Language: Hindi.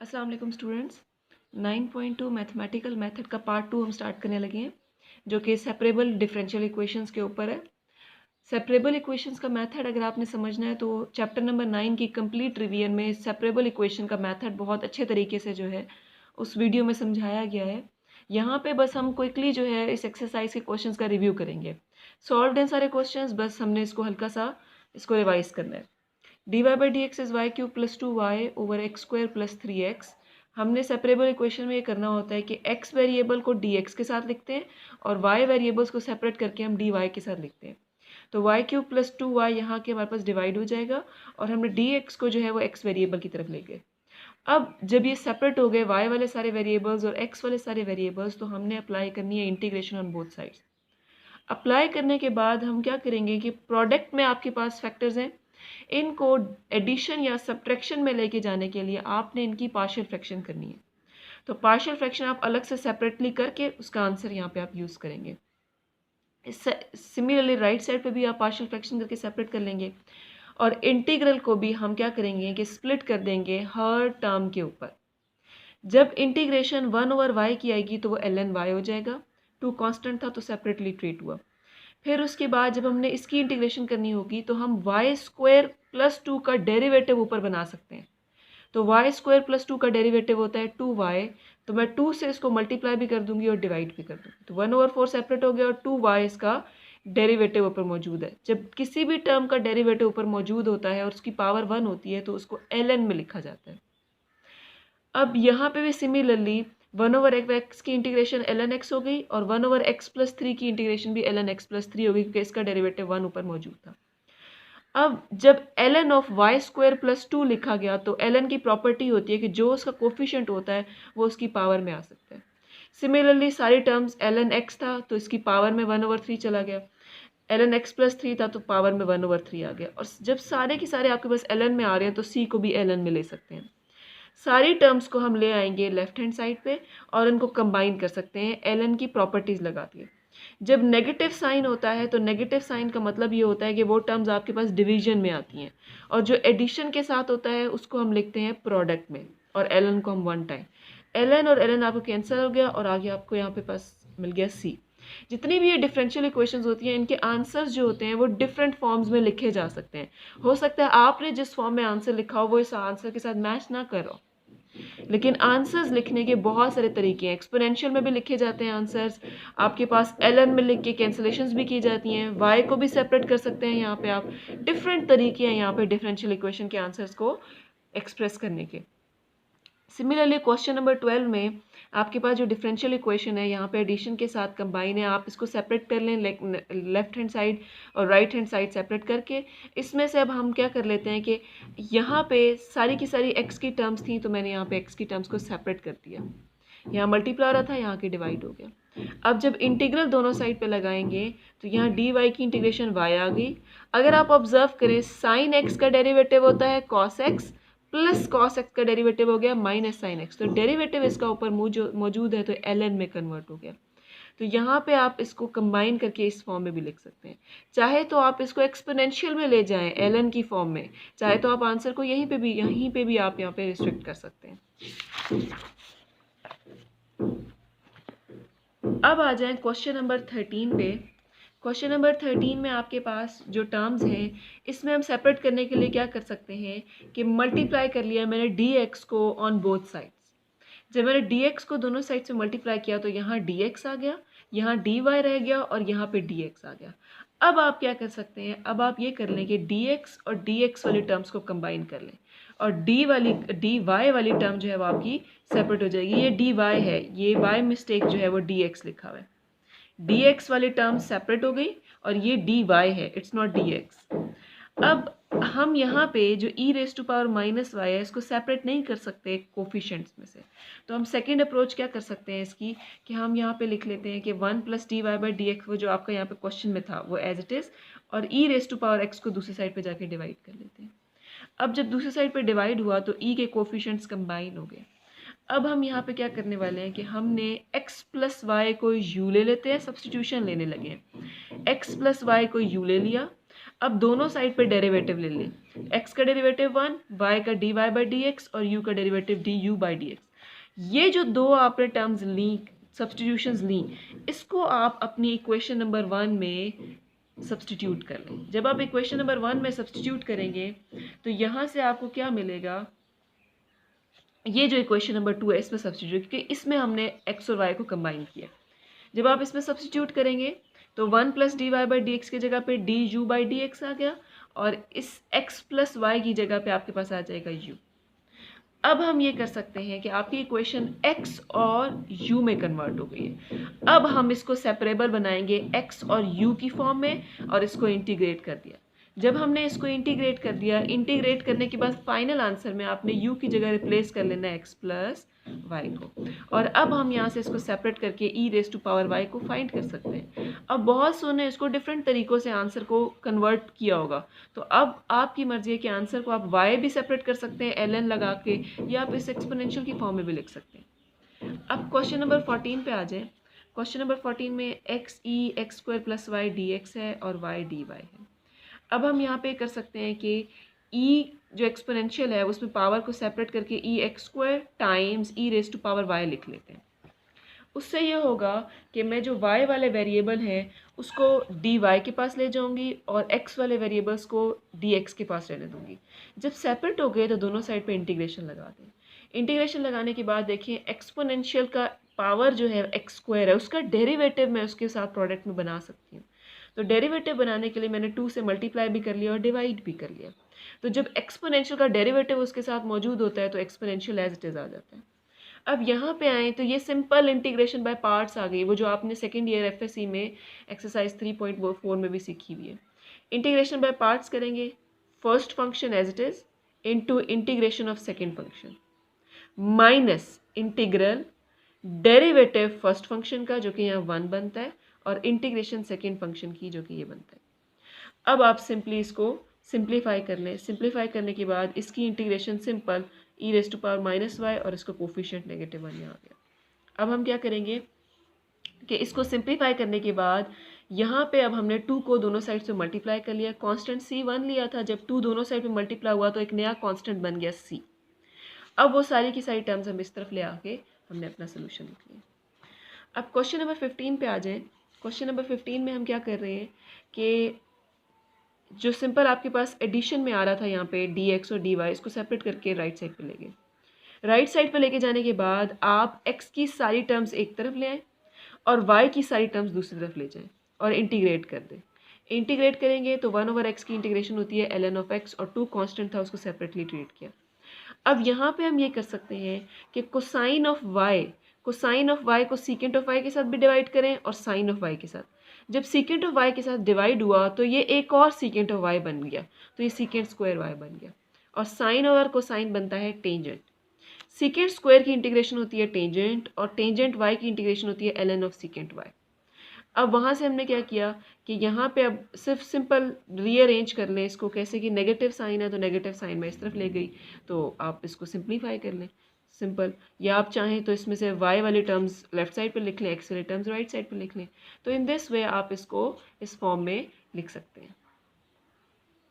अस्सलाम वालेकुम स्टूडेंट्स। 9.2 मैथमेटिकल मेथड का पार्ट 2 हम स्टार्ट करने लगे हैं, जो कि सेपरेबल डिफरेंशियल इक्वेशंस के ऊपर है। सेपरेबल इक्वेशंस का मेथड अगर आपने समझना है तो चैप्टर नंबर 9 की कंप्लीट रिवीजन में सेपरेबल इक्वेशन का मेथड बहुत अच्छे तरीके से जो है उस वीडियो में समझाया गया है। यहाँ पे बस हम क्विकली जो है इस एक्सरसाइज के क्वेश्चंस का रिव्यू करेंगे। सॉल्व हैं सारे क्वेश्चंस, बस हमने इसको हल्का सा इसको रिवाइज करना है। dy by dx is y cube plus 2y over x square plus 3x। हमने सेपरेबल इक्वेशन में ये करना होता है कि x वेरिएबल को dx के साथ लिखते हैं और y वेरिएबल्स को सेपरेट करके हम dy के साथ लिखते हैं। तो y क्यूब प्लस 2y यहाँ के हमारे पास डिवाइड हो जाएगा और हमने dx को जो है वो x वेरिएबल की तरफ ले गए। अब जब ये सेपरेट हो गए y वाले सारे वेरिएबल्स और x वाले सारे वेरिएबल्स, तो हमने अप्लाई करनी है integration on both sides. Apply करने के बाद हम क्या करेंगे कि प्रोडक्ट में आपके पास फैक्टर्स हैं, इनको एडिशन या सब्ट्रैक्शन में लेके जाने के लिए आपने इनकी पार्शियल फ्रैक्शन करनी है। तो पार्शियल फ्रैक्शन आप अलग से सेपरेटली करके उसका आंसर यहाँ पे आप यूज़ करेंगे। सिमिलरली राइट साइड पे भी आप पार्शियल फ्रैक्शन करके सेपरेट कर लेंगे और इंटीग्रल को भी हम क्या करेंगे कि स्प्लिट कर देंगे हर टर्म के ऊपर। जब इंटीग्रेशन 1 ओवर वाई की आएगी तो वो ln y हो जाएगा। 2 कांस्टेंट था तो सेपरेटली ट्रीट हुआ। फिर उसके बाद जब हमने इसकी इंटीग्रेशन करनी होगी तो हम वाई स्क्वायर प्लस 2 का डेरिवेटिव ऊपर बना सकते हैं। तो वाई स्क्वायर प्लस 2 का डेरिवेटिव होता है 2y, तो मैं 2 से इसको मल्टीप्लाई भी कर दूंगी और डिवाइड भी कर दूंगी। तो 1/4 सेपरेट हो गया और 2y इसका डेरिवेटिव ऊपर मौजूद है। जब किसी भी टर्म का डेरिवेटिव ऊपर मौजूद होता है और उसकी पावर 1 होती है तो उसको ln में लिखा जाता है। अब यहाँ पे भी सिमिलरली 1/x की इंटीग्रेशन ln x हो गई और 1/x+3 की इंटीग्रेशन भी ln x+3 हो गई, क्योंकि इसका डेरिवेटिव 1 ऊपर मौजूद था। अब जब ln of y square plus 2 लिखा गया तो ln की प्रॉपर्टी होती है कि जो उसका कोफिशिएंट होता है वो उसकी पावर में आ सकता है। सिमिलरली सारी टर्म्स ln x था तो इसकी पावर में 1/3 चला गया, ln x+3 था तो पावर में 1/3 आ गया। और जब सारे के सारे आपके पास ln में आ रहे हैं तो c को भी ln में ले सकते हैं। सारी टर्म्स को हम ले आएंगे लेफ्ट हैंड साइड पे और इनको कंबाइन कर सकते हैं ln की प्रॉपर्टीज लगा के। जब नेगेटिव साइन होता है तो नेगेटिव साइन का मतलब ये होता है कि वो टर्म्स आपके पास डिवीजन में आती हैं, और जो एडिशन के साथ होता है उसको हम लिखते हैं प्रोडक्ट में, और ln को हम वन टाइम। ln और ln आपको कैंसिल हो गया और आगे आपको यहाँ पे पास मिल गया c। जितनी भी ये डिफरेंशियल इक्वेशंस होती हैं इनके आंसर्स जो होते हैं वो डिफरेंट फॉर्म्स में लिखे जा सकते हैं। हो सकता है आपने जिस फॉर्म में आंसर लिखा हो वो इस आंसर के साथ मैच ना करो, लेकिन आंसर्स लिखने के बहुत सारे तरीके हैं। एक्सपोनेंशियल में भी लिखे जाते हैं आंसर्स, आपके पास ln में लिख के कैंसिलेशंस भी की जाती हैं, y को भी सेपरेट कर सकते हैं। यहाँ पे आप डिफरेंट तरीके हैं यहाँ पे डिफरेंशियल इक्वेशन के आंसर्स को एक्सप्रेस करने के। सिमिलरली क्वेश्चन नंबर 12 में आपके पास जो डिफरेंशियल इक्वेशन है यहाँ पे एडिशन के साथ कंबाइन है, आप इसको सेपरेट कर लें लेफ्ट हैंड साइड और राइट हैंड साइड सेपरेट करके। इसमें से अब हम क्या कर लेते हैं कि यहाँ पे सारी की सारी x की टर्म्स थी तो मैंने यहाँ पे x की टर्म्स को सेपरेट कर दिया। यहाँ मल्टीप्लाई रहा था, यहाँ के डिवाइड हो गया। अब जब इंटीग्रल दोनों साइड पे लगाएंगे तो यहाँ dy की इंटीग्रेशन y आ गई। अगर आप ऑब्जर्व करें साइन x का डेरिवेटिव होता है cos x plus cos x का डेरिवेटिव हो गया माइनस साइन x, तो डेरिवेटिव इसका ऊपर मौजूद है तो ln में कन्वर्ट हो गया। तो यहाँ पे आप इसको कंबाइन करके इस फॉर्म में भी लिख सकते हैं। चाहे तो आप इसको एक्सपोनेंशियल में ले जाएं ln की फॉर्म में, चाहे तो आप आंसर को यहीं पे भी आप यहाँ पे रिस्ट्रिक्ट कर सकते हैं। अब आ जाएं क्वेश्चन नंबर 13 पे। क्वेश्चन नंबर 13 में आपके पास जो टर्म्स हैं इसमें हम सेपरेट करने के लिए क्या कर सकते हैं कि मल्टीप्लाई कर लिया मैंने dx को ऑन बोथ साइड्स। जब मैंने dx को दोनों साइड से मल्टीप्लाई किया तो यहाँ dx आ गया, यहाँ dy रह गया और यहाँ पे dx आ गया। अब आप क्या कर सकते हैं, अब आप ये कर लें कि dx और dx वाली टर्म्स को कंबाइन कर लें और dy वाली टर्म जो है वो आपकी सेपरेट हो जाएगी। ये dy है, ये बाय मिस्टेक जो है वो dx लिखा हुआ है। dx वाली टर्म सेपरेट हो गई और ये dy है, इट्स नॉट dx। अब हम यहाँ पे जो e raise to power minus y है इसको सेपरेट नहीं कर सकते कोफिशिएंट्स में से, तो हम सेकंड अप्रोच क्या कर सकते हैं इसकी कि हम यहाँ पे लिख लेते हैं कि 1 + dy बाई dx, वो जो आपका यहाँ पे क्वेश्चन में था वो एज इट इज़, और e raise to power x को दूसरी साइड पे जाके डिवाइड कर लेते हैं। अब जब दूसरी साइड पे डिवाइड हुआ तो e के कोफिशिएंट्स कंबाइन हो गए। अब हम यहाँ पे क्या करने वाले हैं कि हमने x + y को u ले लेते हैं, सब्सटीट्यूशन लेने लगे हैं। x + y को u ले लिया। अब दोनों साइड पे डेरिवेटिव ले लें, x का डेरिवेटिव 1, y का dy बाई डी एक्स और u का derivative du by d x. ये जो दो आपने टर्म्स ली, सब्सटीट्यूशंस ली, इसको आप अपनी इक्वेशन नंबर 1 में सब्सटीट्यूट कर लें। जब आप इक्वेशन नंबर 1 में सब्सटीट्यूट करेंगे तो यहाँ से आपको क्या मिलेगा, ये जो इक्वेशन नंबर 2 है इसमें सब्सटीट्यूट, क्योंकि इसमें हमने x और y को कंबाइन किया। जब आप इसमें सब्सटीट्यूट करेंगे तो 1 plus d y by d x की जगह पे d u by d x आ गया, और इस x प्लस वाई की जगह पे आपके पास आ जाएगा u। अब हम ये कर सकते हैं कि आपकी इक्वेशन x और u में कन्वर्ट हो गई है। अब हम इसको सेपरेबल बनाएंगे x और u की फॉर्म में, और इसको इंटीग्रेट कर दिया। जब हमने इसको इंटीग्रेट कर दिया, इंटीग्रेट करने के बाद फाइनल आंसर में आपने u की जगह रिप्लेस कर लेना है x प्लस वाई को, और अब हम यहाँ से इसको सेपरेट करके e raise to power y को फाइंड कर सकते हैं। अब बहुत सो ने इसको डिफरेंट तरीक़ों से आंसर को कन्वर्ट किया होगा, तो अब आपकी मर्जी है कि आंसर को आप y भी सेपरेट कर सकते हैं ln लगा के, या आप इस एक्सपोनेंशियल की फॉर्म में भी लिख सकते हैं। अब क्वेश्चन नंबर 14 पे आ जाए। क्वेश्चन नंबर 14 में x e x square plus y d x है और y dy है। अब हम यहाँ पे कर सकते हैं कि e जो एक्सपोनेंशियल है उसमें पावर को सेपरेट करके e x square times e raise to power y लिख लेते हैं। उससे ये होगा कि मैं जो y वाले वेरिएबल हैं उसको dy के पास ले जाऊंगी और x वाले वेरिएबल्स को dx के पास रहने दूंगी। जब सेपरेट हो गए तो दोनों साइड पे इंटीग्रेशन लगा दें। इंटीग्रेशन लगाने के बाद देखिए एक्सपोनेंशियल का पावर जो है x स्क्वायर है उसका डेरिवेटिव मैं उसके साथ प्रोडक्ट में बना सकती हूँ। तो डेरिवेटिव बनाने के लिए मैंने 2 से मल्टीप्लाई भी कर लिया और डिवाइड भी कर लिया। तो जब एक्सपोनेंशियल का डेरिवेटिव उसके साथ मौजूद होता है तो एक्सपोनेंशियल एज इट इज़ आ जाता है। अब यहाँ पे आए तो ये सिंपल इंटीग्रेशन बाय पार्ट्स आ गई, वो जो आपने सेकेंड ईयर एफएससी में एक्सरसाइज 3.4 में भी सीखी हुई है। इंटीग्रेशन बाय पार्ट्स करेंगे, first function as it is into integration of second function minus integral derivative first function का जो कि यहाँ 1 बनता है और इंटीग्रेशन सेकेंड फंक्शन की जो कि ये बनता है। अब आप सिंपली इसको सिंप्लीफाई कर लें। सिंप्लीफाई करने के बाद इसकी integration simple e raise to power minus y और इसका कोफिशिएंट -1 यहाँ आ गया। अब हम क्या करेंगे कि इसको सिंप्लीफाई करने के बाद यहाँ पे अब हमने 2 को दोनों साइड से मल्टीप्लाई कर लिया। कांस्टेंट c1 लिया था, जब 2 दोनों साइड पे मल्टीप्लाई हुआ तो एक नया कांस्टेंट बन गया c। अब वो सारी की सारी टर्म्स हम इस तरफ ले आके हमने अपना सोल्यूशन लिख लिया। अब क्वेश्चन नंबर 15 पे आ जाए। क्वेश्चन नंबर 15 में हम क्या कर रहे हैं कि जो सिंपल आपके पास एडिशन में आ रहा था यहाँ पे dx और dy, इसको सेपरेट करके राइट साइड पे ले गए। राइट साइड पे लेके जाने के बाद आप x की सारी टर्म्स एक तरफ ले आएँ और y की सारी टर्म्स दूसरी तरफ ले जाएं और इंटीग्रेट कर दें। इंटीग्रेट करेंगे तो 1/x की इंटीग्रेशन होती है ln ऑफ x, और 2 कांस्टेंट था उसको सेपरेटली ट्रीट किया। अब यहाँ पे हम ये कर सकते हैं कि कोसाइन ऑफ y को सीकेंट ऑफ y के साथ भी डिवाइड करें और साइन ऑफ y के साथ। जब सीकेंट ऑफ y के साथ डिवाइड हुआ तो ये एक और सीकेंट ऑफ y बन गया, तो ये सीकेंट स्क्वायर y बन गया। और साइन ओवर कोसाइन बनता है टेंजेंट। सीकेंट स्क्वायर की इंटीग्रेशन होती है टेंजेंट, और टेंजेंट y की इंटीग्रेशन होती है ln ऑफ सीकेंट y। अब वहाँ से हमने क्या किया कि यहाँ पे अब सिर्फ सिंपल रीअरेंज कर लें इसको, कैसे कि नेगेटिव साइन है तो नेगेटिव साइन मैं इस तरफ ले गई, तो आप इसको सिंप्लीफाई कर लें सिंपल, या आप चाहें तो इसमें से y वाली टर्म्स लेफ्ट साइड पे लिख लें, x वाली टर्म्स राइट साइड पे लिख लें। तो इन दिस वे आप इसको इस फॉर्म में लिख सकते हैं।